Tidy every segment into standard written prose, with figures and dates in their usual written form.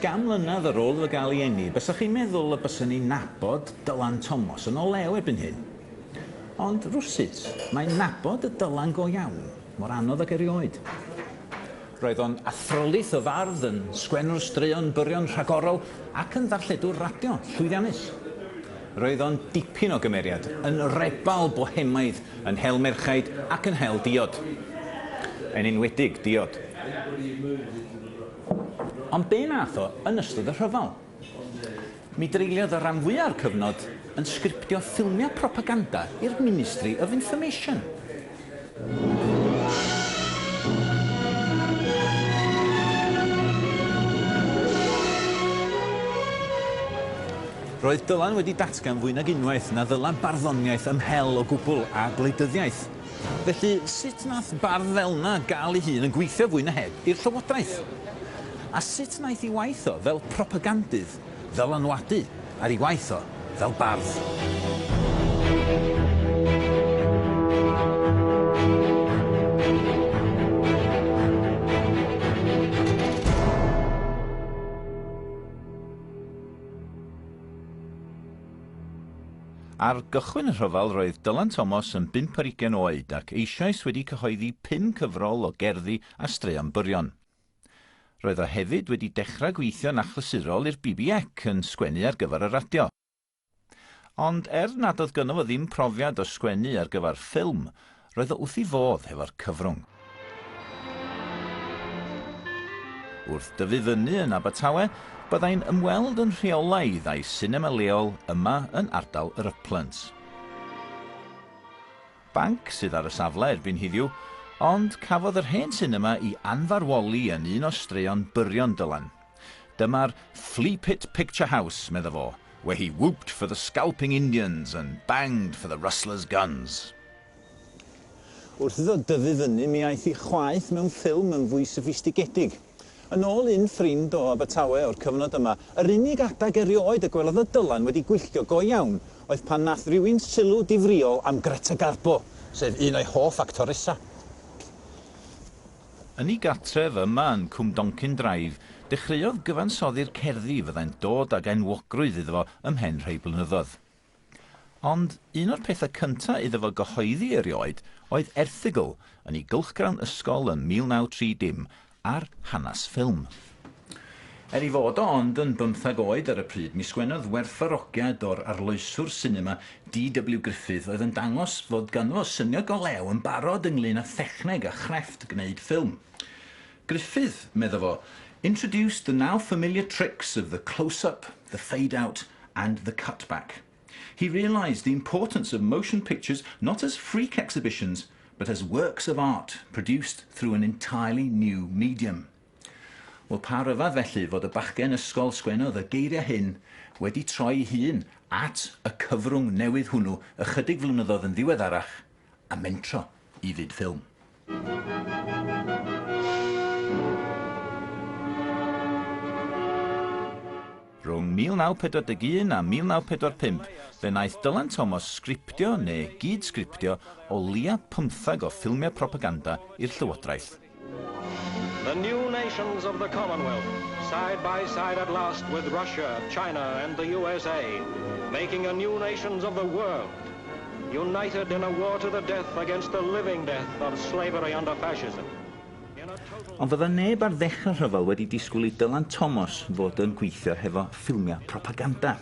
Gan mlynedd ar ôl iddo gael ei eni, bysach chi'n meddwl y byswn ni'n nabod Dylan Thomas yn o lew erbyn hyn. Ond rwsut, mae'n nabod y Dylan go iawn, mor anodd ac erioed. Roedd o'n athrolith y fardd yn sgwennwr straeon byrion rhagorol ac yn ddarlledwr radio llwyddiannus. Roedd o'n dipyn o gymeriad, yn rebal bohemaidd, yn hel merchaid ac yn hel diod. Yn enwedig diod. Ond be nath o yn ystod y rhyfel? Mi dreuliodd y ran fwyaf o'r cyfnod yn sgriptio ffilmiau propaganda i'r Ministry of Information. Roedd Dylan wedi datgan fwy nag unwaith na ddylai barddoniaeth ymhel o gwbl a gwleidyddiaeth. Felly, sut nath bardd fel yna gael ei hun yn gweithio fwy na heb i'r llywodraeth? A sut naeth ei waith o fel propagandydd ddylanwadu ar ei waith o fel bardd? Ar gychwyn y rhyfel roedd Dylan Thomas yn 25 oed ac eisoes wedi cyhoeddi 5 cyfrol o gerddi a straeon byrion. Roedd o hefyd wedi dechrau gweithio'n achlysurol i'r BBC yn sgwennu ar gyfer y radio. Ond nad oedd gynno fo ddim profiad o sgwennu ar gyfer ffilm, roedd o wrth i fodd hefo'r cyfrwng. Wrth dyfu fyny yn Abertawe, byddai'n ymweld yn rheolaidd â'i sinema leol yma yn ardal yr Uplands. Banc sydd ar y safle erbyn heddiw, ond cafodd yr hen sinema i anfarwoli yn un o straeon byrion Dylan. Dyma'r Flea Pit Picture House, medda fo, where he whooped for the scalping Indians and banged for the rustlers' guns. Wrth iddo dyfu fyny, mi aeth ei chwaith mewn ffilm yn fwy soffistigedig. Yn ôl un ffrind o Abertawe o'r cyfnod yma, yr unig adag erioed y gwelodd y Dylan wedi gwylltio go iawn oedd pan nath rhywun sylw difriol am Greta Garbo, sef un o'i hoff actoresa. Yn ei gartref yma yn Cwm Doncyn Drive, dechreuodd gyfansoddi'r cerddi fyddai'n dod ag enwogrwydd iddo fo ymhen rhai blynyddoedd. Ond un o'r pethau cyntaf iddo fo gyhoeddi erioed oedd erthygl yn ei gylchgrawn ysgol yn 1930 ar hanes ffilm. I fod o ond yn 15 oed ar y pryd, mi sgwennodd werthfawrogiad o'r arloeswr sinema D.W. Griffith oedd yn dangos fod ganddo fo syniad go lew yn barod ynglyn â thechneg a chrefft gwneud ffilm. Griffith, medda fo, introduced the now familiar tricks of the close-up, the fade-out and the cutback. He realised the importance of motion pictures not as freak exhibitions, but as works of art produced through an entirely new medium. Wel, pa ryfedd felly fod y bachgen ysgol sgwennodd y geiriau hyn wedi troi hun at y cyfrwng newydd hwnnw ychydig flynyddoedd yn ddiweddarach a mentro I fyd ffilm. Rhwng 1941 a 1945, fe wnaeth Dylan Thomas sgriptio neu gyd-sgriptio o leia 15 o ffilmiau propaganda i'r llywodraeth. The new nations of the Commonwealth, side by side at last with Russia, China and the USA, making a new nations of the world, united in a war to the death against the living death of slavery under fascism. Ond fydda neb ar ddechrau rhyfel wedi disgwyl I Dylan Thomas fod yn gweithio hefo ffilmiau propaganda.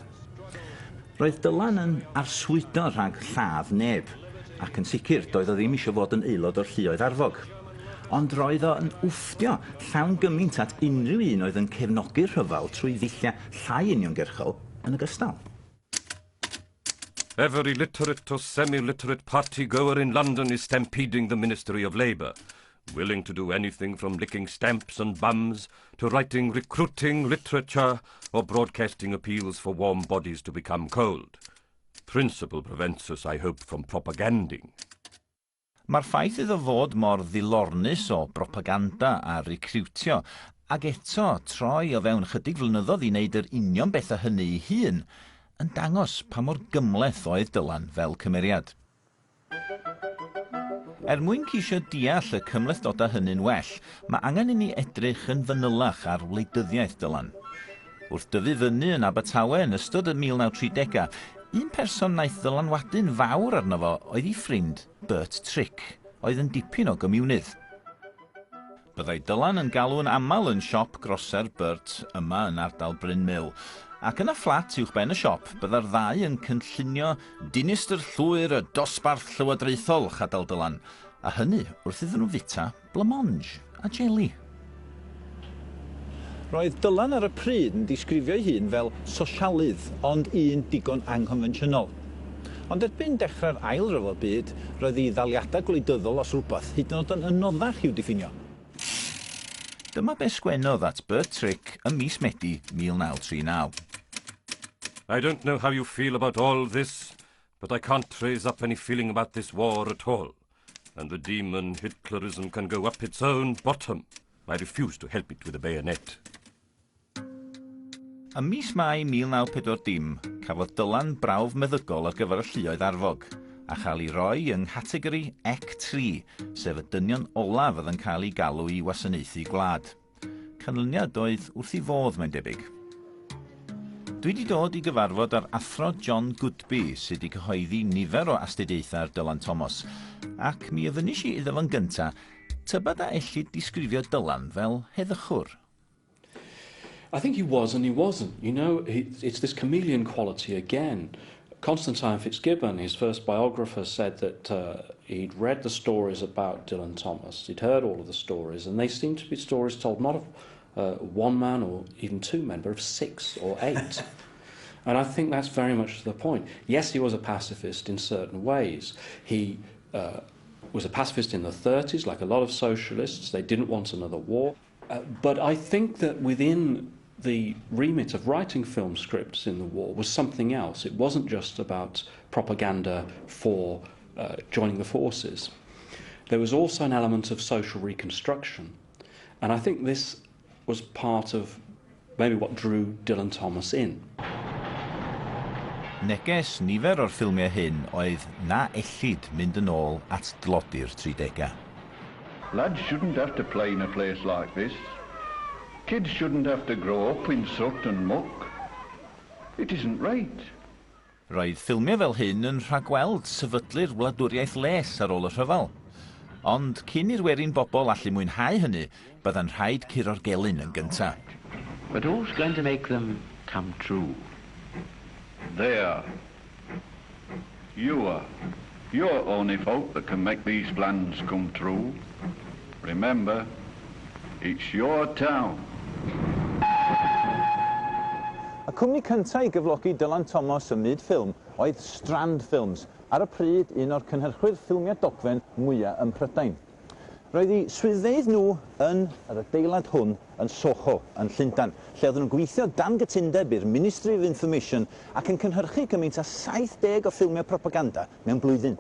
Roedd Dylan yn arswydo rhag lladd neb, ac yn sicr doedd o ddim eisiau fod yn aelod o'r lluoedd arfog. Ond roedd o yn wfftio llawn gymaint at unrhyw un oedd yn cefnogi'r rhyfel trwy ddilliau llai uniongyrchol yn ogystal. Every literate or semi-literate party goer in London is stampeding the Ministry of Labour, willing to do anything from licking stamps and bums to writing recruiting literature or broadcasting appeals for warm bodies to become cold. Principle prevents us, I hope, from propaganding. Mae'r ffaith iddo fod mor ddilornus o propaganda a recriwtio, ac eto troi o fewn chydig flynyddoedd I wneud yr union bethau hynny I hun, yn dangos pa mor gymleth oedd Dylan fel cymeriad. mwyn ceisio deall y cymhlethdodau hynny'n well, mae angen I ni edrych yn fanylach ar wleidyddiaeth Dylan. Wrth dyfu fyny yn Abertawe yn ystod y 1930au, un person naeth ddylanwadu'n fawr arno fo oedd ei ffrind Bert Trick, oedd yn dipyn o gymiwnydd. Byddai Dylan yn galw'n aml yn siop groser Bert yma yn ardal Bryn Mill, ac yn y fflat uwchben y siop byddai'r ddau yn cynllunio dinistr llwyr y dosbarth llywodraethol chadal Dylan, a hynny wrth iddyn nhw fita blamonge a jeli. Roedd Dylan ar y pryd yn disgrifio'i hun fel sosialydd, ond un digon angkonfensiynol. Ond erbyn dechrau'r ail ryfel byd, roedd ei ddaliadau gwleidyddol os rhywbeth hyd yn oed yn anoddach i'w diffinio. Dyma be sgwennodd at Bert Trick ym mis Medi 1939. I don't know how you feel about all this, but I can't raise up any feeling about this war at all. And the demon Hitlerism can go up its own bottom. I refuse to help it with a bayonet. Ym mis Mai 1940, cafodd Dylan brawf meddygol ar gyfer y lluoedd arfog, a chael ei roi yng nghategori EC3, sef y dynion olaf oedd yn cael ei galw I wasanaethu gwlad. Canlyniad oedd wrth I fodd, mae'n debyg. Dwi wedi dod I gyfarfod ar athro John Goodby sydd wedi cyhoeddi nifer o astudiaethau ar Dylan Thomas, ac mi ofynis I iddo fo'n gynta, tybed a ellid disgrifio Dylan fel heddychwr. I think he was and he wasn't. You know, it's this chameleon quality again. Constantine Fitzgibbon, his first biographer, said that he'd read the stories about Dylan Thomas. He'd heard all of the stories, and they seemed to be stories told not of one man or even two men, but of 6 or 8. And I think that's very much the point. Yes, he was a pacifist in certain ways. He was a pacifist in the 30s, like a lot of socialists. They didn't want another war. But I think that within the remit of writing film scripts in the war was something else. It wasn't just about propaganda for joining the forces. There was also an element of social reconstruction. And I think this was part of maybe what drew Dylan Thomas in. Neges nifer o'r ffilmiau hyn oedd na ellid mynd yn ôl at dlodi'r 30au. Lads shouldn't have to play in a place like this. Kids shouldn't have to grow up in soot and muck. It isn't right. Roedd ffilmiau fel hyn yn rhagweld sefydlu'r wladwriaeth les ar ôl y rhyfel. Ond cyn i'r werin bobl allu mwynhau hynny, bydda'n rhaid curo'r gelyn yn gynta. But who's going to make them come true? There. You are. You're only folk that can make these plans come true. Remember, it's your town. Y cwmni cyntaf I gyflogi Dylan Thomas ym myd ffilm oedd Strand Films, ar y pryd un o'r cynhyrchwyr ffilmiau dogfen mwyaf ym Mhrydain. Roedd eu swyddfeydd nhw yn yr adeilad hwn yn Soho, yn Llundain, lle oedden nhw'n gweithio dan gytundeb i'r Ministry of Information ac yn cynhyrchu gymaint â 70 o ffilmiau propaganda mewn blwyddyn.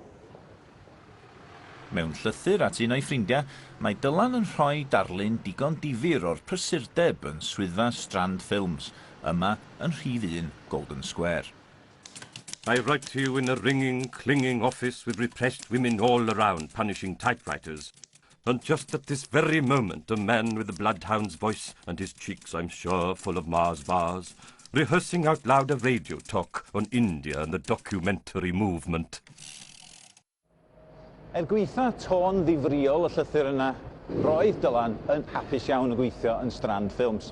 Mewn llythyr at un o'i ffrindiau, mae Dylan yn rhoi darlun digon difyr o'r prysurdeb yn swyddfa Strand Films, yma yn rhif 1 Golden Square. I write to you in a ringing, clinging office with repressed women all around punishing typewriters. And just at this very moment, a man with a bloodhound's voice and his cheeks, I'm sure, full of Mars bars, rehearsing out loud a radio talk on India and the documentary movement. Gweitha tôn ddifriol y llythyr yna, roedd Dylan yn hapus iawn yn gweithio yn Strand Films.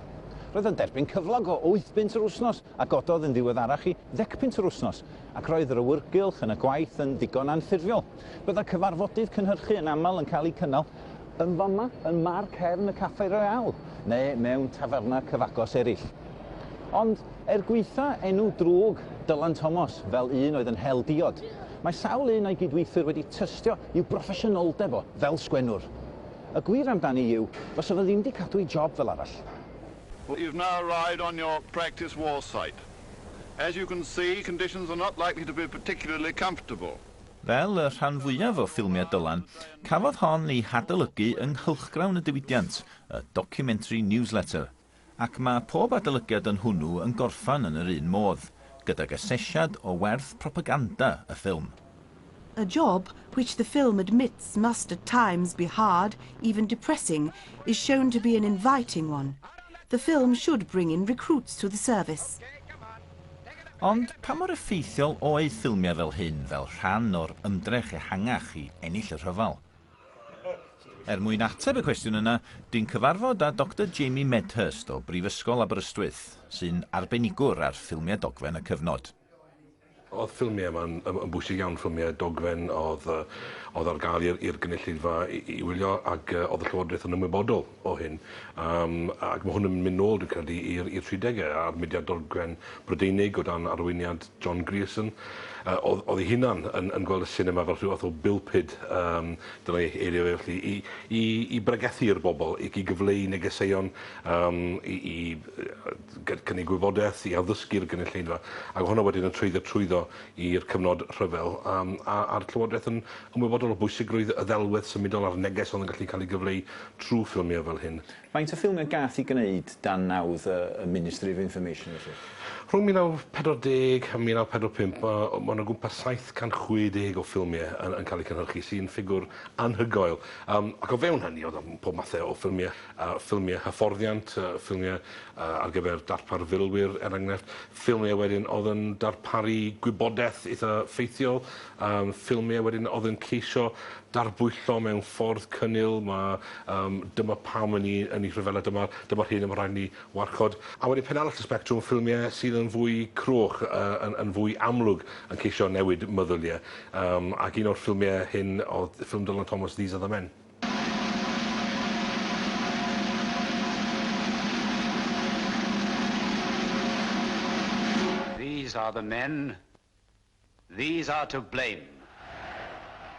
Roedd yn derbyn cyflog o 8 punt yr wsnos a gododd yn ddiweddarach I 10 punt yr wsnos, ac roedd yr awyrgylch yn y gwaith yn digon anffurfiol. Bydda cyfarfodydd cynhyrchu yn aml yn cael ei cynnal yn fama yn mar cefn y Caffe Royal, neu mewn taferna cyfagos eraill. Ond gweitha enw drwg Dylan Thomas fel un oedd yn hel diod, mae sawl un o'i gydweithwyr wedi tystio i'w broffesiynoldeb o fel sgwennwr. Y gwir amdani yw, fos oedd ddim wedi cadw ei job fel arall. Well, you've now arrived on your practice war site. As you can see, conditions are not likely to be particularly comfortable. Fel y rhan fwyaf o ffilmiau Dylan, cafodd hon ei hadolygu yng nghylchgrawn y diwydiant, y documentary newsletter, ac mae pob adolygiad yn hwnnw yn gorffan yn yr un modd, gydag asesiad o werth propaganda y ffilm. A job which the film admits must at times be hard, even depressing, is shown to be an inviting one. The film should bring in recruits to the service. Ond pa mor effeithiol oedd ffilmiau fel hyn fel rhan o'r ymdrech ehangach I ennill y rhyfel? Mwyn ateb y cwestiwn yna, dwi'n cyfarfod â Dr Jamie Medhurst o Brifysgol Aberystwyth, sy'n arbenigwr ar ffilmiau dogfen y cyfnod. Oedd ffilmiau yma'n bwysig iawn, ffilmiau dogfen oedd ar gael i'r gynulleidfa I wylio, ac oedd y Llywodraeth yn ymwybodol o hyn. Ac mae hwn yn mynd nôl, dwi'n credu, i'r 30au a'r mudiad dogfen Brydeinig o dan arweiniad John Grierson. Oedd ei hunan yn gweld y sinema fel rhywbeth o bilpid, dyna ei eirio fe felly, I bregethu'r bobl, I gyfleu negeseuon, I cynnig gwybodaeth, I addysgu'r gynulleidfa. Ac hwnna wedyn yn trwyddo i'r cyfnod rhyfel. A'r Llywodraeth yn ymwybodol o bwysigrwydd y ddelwedd symudol a'r neges oedd yn gallu cael ei gyfleu trwy ffilmiau fel hyn. Faint o ffilmiau gath I gwneud dan nawdd y Ministry of Information? Rhwng 1940 a 1945, mae'n o gwmpas 760 o ffilmiau yn cael eu cynhyrchu, sy'n ffigwr anhygoel. Ac o fewn hynny, oedd pob mathau o ffilmiau, ffilmiau hyfforddiant, ffilmiau ar gyfer darpar filwyr, enghraifft, ffilmiau wedyn oedd yn darparu gwybodaeth eitha ffeithiol, ffilmiau wedyn oedd yn ceisio darbwyllo mewn ffordd cynnil, dyma pam yn ei rhyfela, dyma'r hyn yma rhaid ni warchod. A wedyn pen arall y spectrwm, ffilmiau sydd yn fwy crwch, yn fwy amlwg yn ceisio newid meddyliau. Ac un o'r ffilmiau hyn oedd ffilm Dylan Thomas, These Are the Men. These are the men. These are to blame.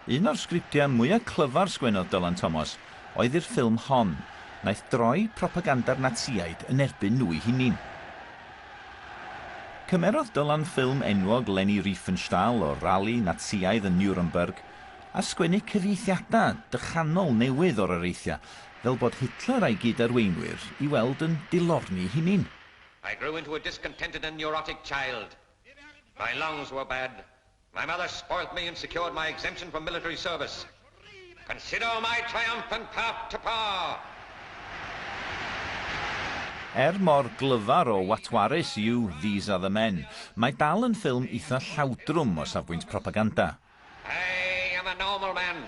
Un o'r sgriptiau mwyaf clyfar sgwennodd Dylan Thomas oedd i'r ffilm hon, naeth droi propaganda'r Natsiaid yn erbyn nhw 'u hunin. Cymerodd Dylan ffilm enwog Leni Riefenstahl o rali Natsiaidd yn Nuremberg a sgwennu cyfieithiadau dychanol newydd o'r areithia, fel bod Hitler a'i gyd-arweinwyr I weld yn dilorni hunin. I grew into a discontented and neurotic child. My lungs were bad. My mother spoilt me and secured my exemption from military service. Consider my triumphant path to power. Mor glyfar o watwarus yw These Are the Men, mae dal yn ffilm eitha llawdrwm o safbwynt propaganda. I am a normal man.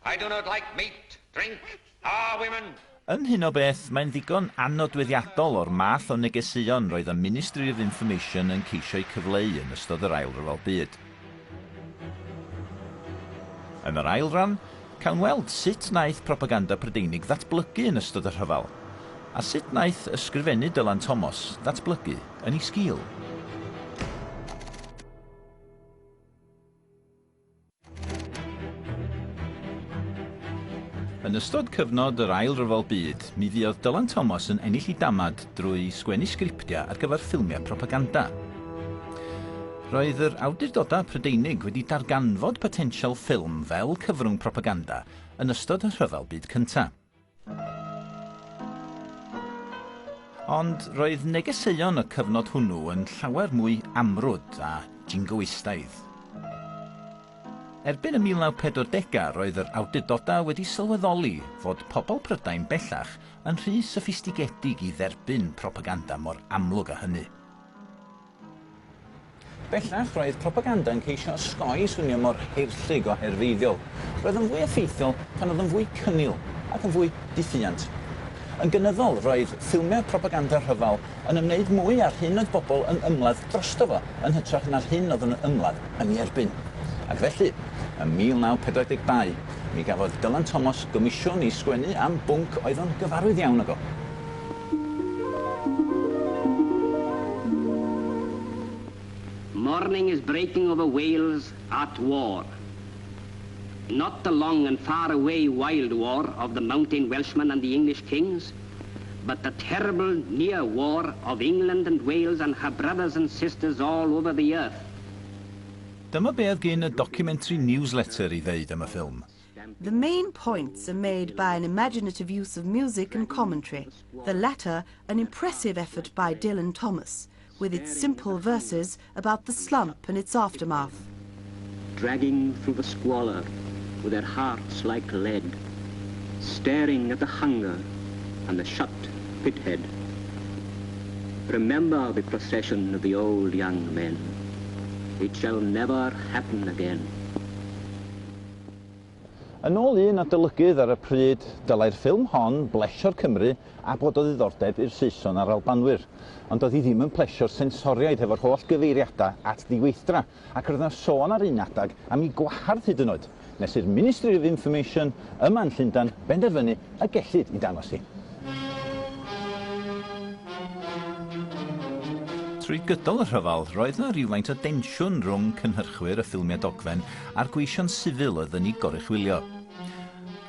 I do not like meat, drink, or women. Yn hyn o beth, mae'n ddigon anodweddiadol o'r math o negeseuon roedd y Ministry of Information yn ceisio eu cyfleu yn ystod yr Ail Ryfel Byd. Yn yr ail ran, cawn weld sut naeth propaganda Prydeinig ddatblygu yn ystod y rhyfel, a sut naeth ysgrifennu Dylan Thomas ddatblygu yn ei sgil. Yn ystod cyfnod yr Ail Ryfel Byd, mi fuodd Dylan Thomas yn ennill ei damad drwy sgwennu sgriptiau ar gyfer ffilmiau propaganda. Roedd yr awdurdodau Prydeinig wedi darganfod potensial ffilm fel cyfrwng propaganda yn ystod y Rhyfel Byd Cyntaf. Ond roedd negeseuon y cyfnod hwnnw yn llawer mwy amrwd a jingoistaidd. Erbyn y 1940au roedd yr awdurdodau wedi sylweddoli fod pobl Prydain bellach yn rhy soffistigedig I dderbyn propaganda mor amlwg â hynny. Bellach roedd propaganda yn ceisio osgoi swnio mor heirllig o herfeiddiol. Roedd yn fwy effeithiol pan oedd yn fwy cynnil ac yn fwy diffyant. Yn gynyddol, roedd ffilmiau propaganda rhyfel yn ymwneud mwy ar hyn oedd bobl yn ymladd drosto fo, yn hytrach na'r hyn oedd yn ymladd yn ei erbyn. Ac felly, ym 1942, mi gafodd Dylan Thomas gomisiwn I sgwennu am bwnc oedd o'n gyfarwydd iawn ag o. Morning is breaking over Wales at war. Not the long and far-away wild war of the mountain Welshmen and the English kings, but the terrible near war of England and Wales and her brothers and sisters all over the earth. Dyma be oedd gen y documentary newsletter I ddeud am y ffilm. The main points are made by an imaginative use of music and commentary. The latter, an impressive effort by Dylan Thomas, with its simple verses about the slump and its aftermath. dragging through the squalor with their hearts like lead, staring at the hunger and the shut pit head. Remember the procession of the old young men. It shall never happen again. Yn ôl un adolygydd ar y pryd, dylai'r ffilm hon blesio'r Cymru a bod o ddiddordeb i'r Saeson a'r Albanwyr. Ond doedd hi ddim yn plesio'r sensoriaid efo'r holl gyfeiriadau at ddiweithdra, ac roedd yna sôn ar un adag am ei gwahardd hyd yn oed, nes i'r Ministry of Information yma yn Llundain benderfynu y gellid i danos hi. Trwy gydol y rhyfel, roedd yna rhywfaint o densiwn rhwng cynhyrchwyr y ffilmiau dogfen a'r gweision sifil oedd yn ei goruchwylio.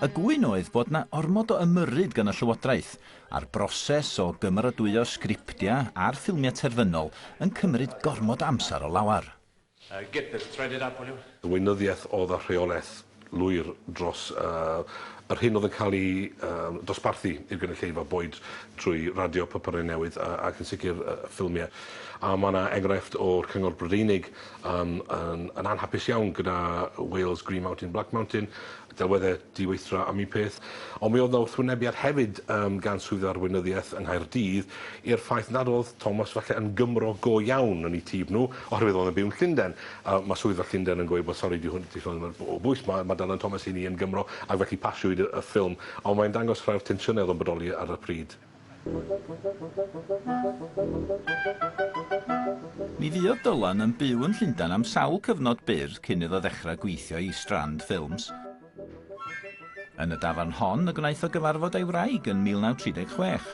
Y gwyn oedd bod yna ormod o ymyrryd gan y Llywodraeth, a'r broses o gymeradwyo sgriptiau a'r ffilmiau terfynol yn cymryd gormod amser o lawar. Get this threaded up, will you? Y weinyddiaeth oedd y rheolaeth lwyr dros yr hyn oedd yn cael ei dosbarthu i'r gynulleidfa boed trwy radio papurau newydd ac yn sicr ffilmiau. A mae yna enghraifft o'r Cyngor Brydeinig yn anhapus iawn gyda Wales, Green Mountain, Black Mountain, delweddau diweithra am ei peth. Ond mi oedd yna wrthwynebiad hefyd gan swydd arweinyddiaeth yng Nghaerdydd i'r ffaith nad oedd Thomas falle yn Gymro go iawn yn ei tîm nhw, oherwydd oedd yn byw yn Llundain. Mae swyddfa Llundain yn gweud bod sori di hwn o bwys, mae Dylan Thomas i ni yn Gymro ac felly pasiwyd y ffilm, ond mae'n dangos rhai'r tensiynau oedd yn bodoli ar y pryd. Mi fuodd Dylan yn byw yn Llundain am sawl cyfnod byr cyn iddo ddechrau gweithio i Strand Films. Yn y dafarn hon, y gwnaeth o gyfarfod ei wraig yn 1936.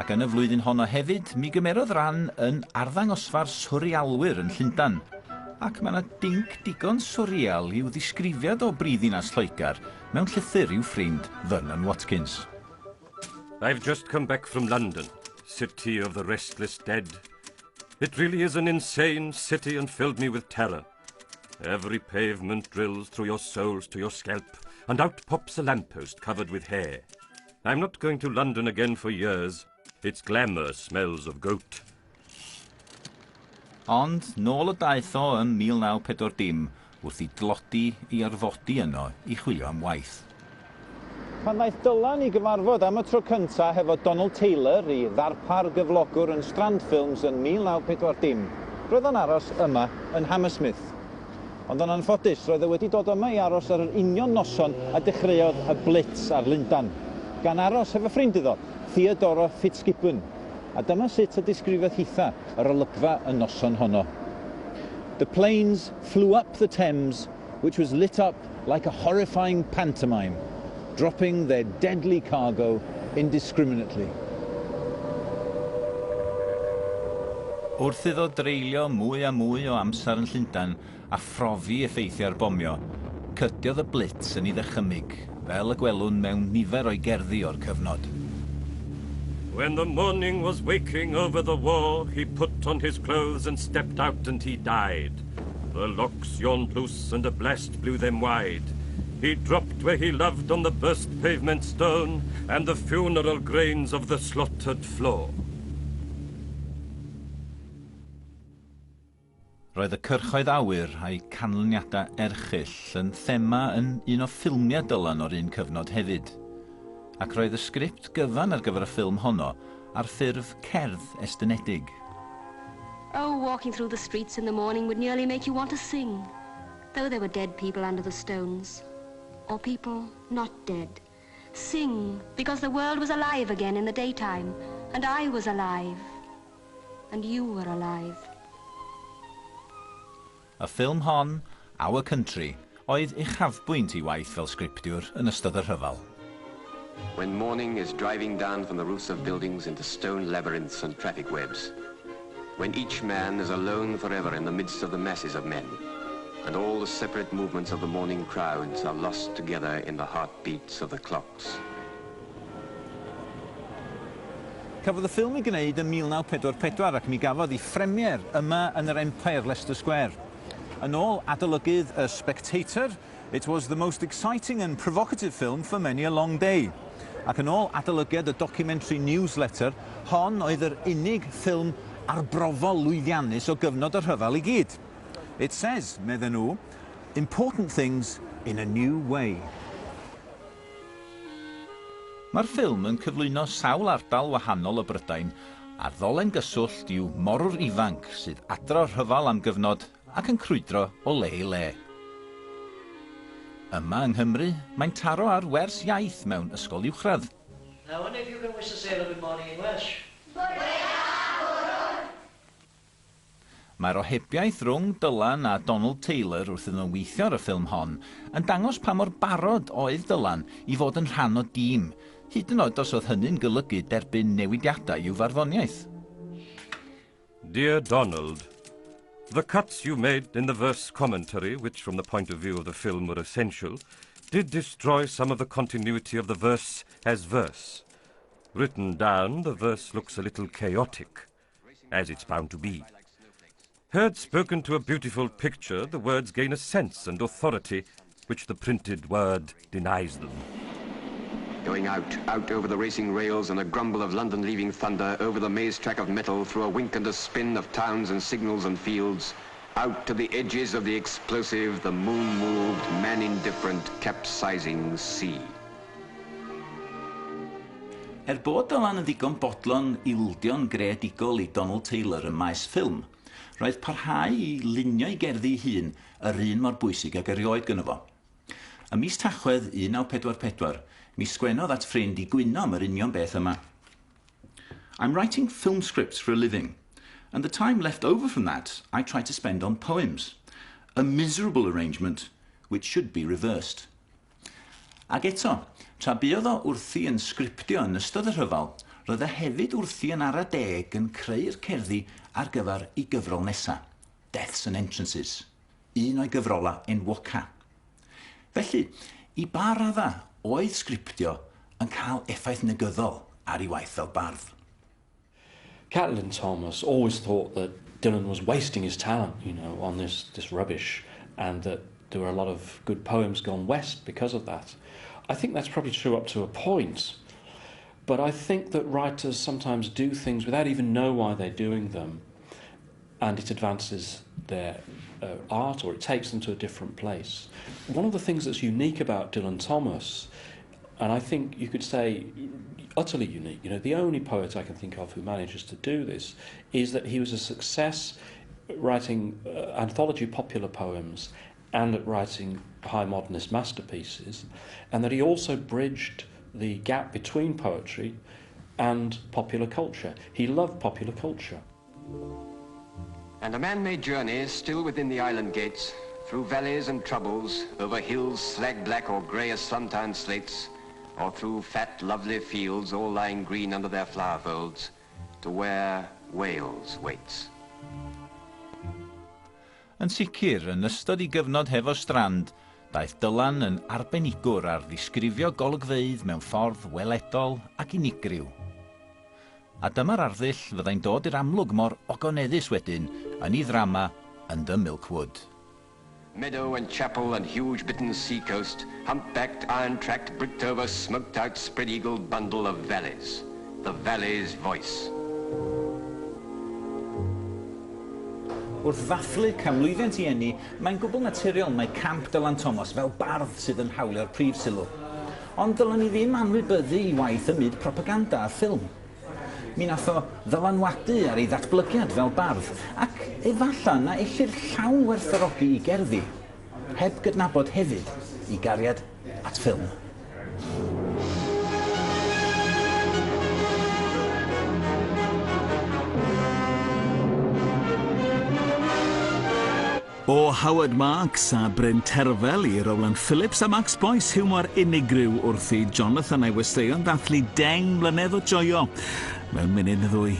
Ac yn y flwyddyn honno hefyd, mi gymerodd ran yn arddangosfa'r swrialwyr yn Llundain. Ac mae yna dinc digon swrial i'w ddisgrifiad o brifddinas Lloegr mewn llythyr i'w ffrind Vernon Watkins. I've just come back from London, city of the restless dead. It really is an insane city and filled me with terror. Every pavement drills through your soles to your scalp, and out pops a lamppost covered with hair. I'm not going to London again for years. Its glamour smells of goat. Ond, nôl y daeth o yn 1940 wrth i dlodi i arfodi yno i chwilio am waith. Pan ddaeth Dylan i gyfarfod am y tro cyntaf hefo Donald Taylor i ddarpar gyflogwr yn Strand Films yn 1940, roedd o'n aros yma yn Hammersmith. Ond yn anffodus, roedd e wedi dod yma i aros ar yr union noson a dechreuodd y blitz ar Llundain, gan aros hefo ffrind iddo, Theodora Fitzgibbon. A dyma sut y disgrifiodd hitha yr olygfa y noson honno. The planes flew up the Thames, which was lit up like a horrifying pantomime, dropping their deadly cargo indiscriminately. Wrth iddo dreulio mwy a mwy o amser yn Llundain a phrofi effeithiau'r bomio, cydiodd y blitz yn ei ddychymig, fel y gwelwn mewn nifer o'i gerddi o'r cyfnod. When the morning was waking over the war, he put on his clothes and stepped out and he died. The locks yawned loose and a blast blew them wide. He dropped where he loved on the burst pavement stone and the funeral grains of the slaughtered floor. Roedd y cyrchoedd awyr a'i canlyniadau erchyll yn thema yn un o ffilmiau Dylan o'r un cyfnod hefyd. Ac roedd y sgript gyfan ar gyfer y ffilm honno ar ffurf cerdd estynedig. Oh, walking through the streets in the morning would nearly make you want to sing, though there were dead people under the stones, or people not dead. Sing, because the world was alive again in the daytime, and I was alive, and you were alive. Y ffilm hon, Our Country, oedd uchafbwynt I waith fel sgriptiwr yn ystod y rhyfel. When morning is driving down from the roofs of buildings into stone labyrinths and traffic webs. When each man is alone forever in the midst of the masses of men, and all the separate movements of the morning crowds are lost together in the heartbeats of the clocks. Cafodd y ffilm I gwneud yn 1944 ac mi gafodd I ffremier yma yn yr Empire Leicester Square. Yn ôl adolygydd y Spectator, it was the most exciting and provocative film for many a long day. Ac yn ôl adolygiad y documentary newsletter, hon oedd yr unig ffilm arbrofol lwyddiannus o gyfnod y rhyfel I gyd. It says, medden nhw, important things in a new way. Mae'r ffilm yn cyflwyno sawl ardal wahanol y Brydain a ddolen gyswllt yw morwr ifanc sydd adro rhyfal am gyfnod ac yn crwydro o le i le. Yma yng Nghymru, mae'n taro ar wers iaith mewn ysgol uwchradd. I wonder if you can wish to say hello good morning in Welsh. Mae'r ohebiaeth rhwng Dylan a Donald Taylor wrth iddyn nhw weithio ar y ffilm hon yn dangos pa mor barod oedd Dylan i fod yn rhan o dîm, hyd yn oed os oedd hynny'n golygu derbyn newidiadau i'w farddoniaeth. Dear Donald, the cuts you made in the verse commentary, which from the point of view of the film were essential, did destroy some of the continuity of the verse as verse. Written down, the verse looks a little chaotic, as it's bound to be. Heard spoken to a beautiful picture, the words gain a sense and authority which the printed word denies them. Going out over the racing rails and a grumble of London leaving thunder, over the maze track of metal, through a wink and a spin of towns and signals and fields, out to the edges of the explosive, the moon-moved, man-indifferent, capsizing sea. Bod Dylan yn ddigon bodlon ildio'n greadigol i Donald Taylor ym maes ffilm, roedd parhau i lunio i gerddi hun yr un mor bwysig ag erioed gyda fo. Ym mis Tachwedd 1944, mi sgwennodd at ffrind i gwyno am yr union beth yma. I'm writing film scripts for a living, and the time left over from that I try to spend on poems. A miserable arrangement which should be reversed. Ag eto, tra buodd o wrthi yn sgriptio yn ystod y rhyfal, roedd e hefyd wrthi yn ara deg yn creu'r cerddi ar gyfer ei gyfrol nesa, Deaths and Entrances, un o'i gyfrola enwoca. Felly, i ba radda oedd sgriptio yn cael effaith negyddol ar ei waith fel bardd. Glyn Thomas always thought that Dylan was wasting his talent, on this rubbish, and that there were a lot of good poems gone west because of that. I think that's probably true up to a point, but I think that writers sometimes do things without even know why they're doing them, and it advances their art, or it takes them to a different place. One of the things that's unique about Dylan Thomas, and I think you could say utterly unique, the only poet I can think of who manages to do this, is that he was a success writing anthology popular poems and at writing high modernist masterpieces, and that he also bridged the gap between poetry and popular culture. He loved popular culture. And a man may journey still within the island gates, through valleys and troubles, over hills slag black or grey as suntan slates, or through fat, lovely fields all lying green under their flower folds, to where Wales waits. Yn sicr, yn ystod I gyfnod hefo strand, daeth Dylan yn arbenigwr ar ddisgrifio golygfeydd mewn ffordd weledol ac unigryw. A dyma'r arddull fyddai'n dod i'r amlwg mor ogoneddus wedyn yn ei ddrama Under Milkwood. Meadow and chapel and huge bitten sea coast, humpbacked, iron-tracked, bricked-over, smoked-out, spread-eagled bundle of valleys. The valley's voice. Wrth ddathlu camlwyddiant I eni, mae'n gwbl naturiol mae camp Dylan Thomas fel bardd sydd yn hawlio'r prif sylw. Ond dylen ni ddim anwybyddu I waith ymyd propaganda a ffilm. Mi nath o ddylanwadu ar ei ddatblygiad fel bardd, ac efallai na ellir llawn werthfawrogi I gerddi, heb gydnabod hefyd I gariad at ffilm. O Howard Marks a Bryn Terfel I Rowland Phillips a Max Boyce hiwmor unigryw wrth I Jonathan a'i westeion ddathlu 10 mlynedd o joio mewn munud neu ddwy.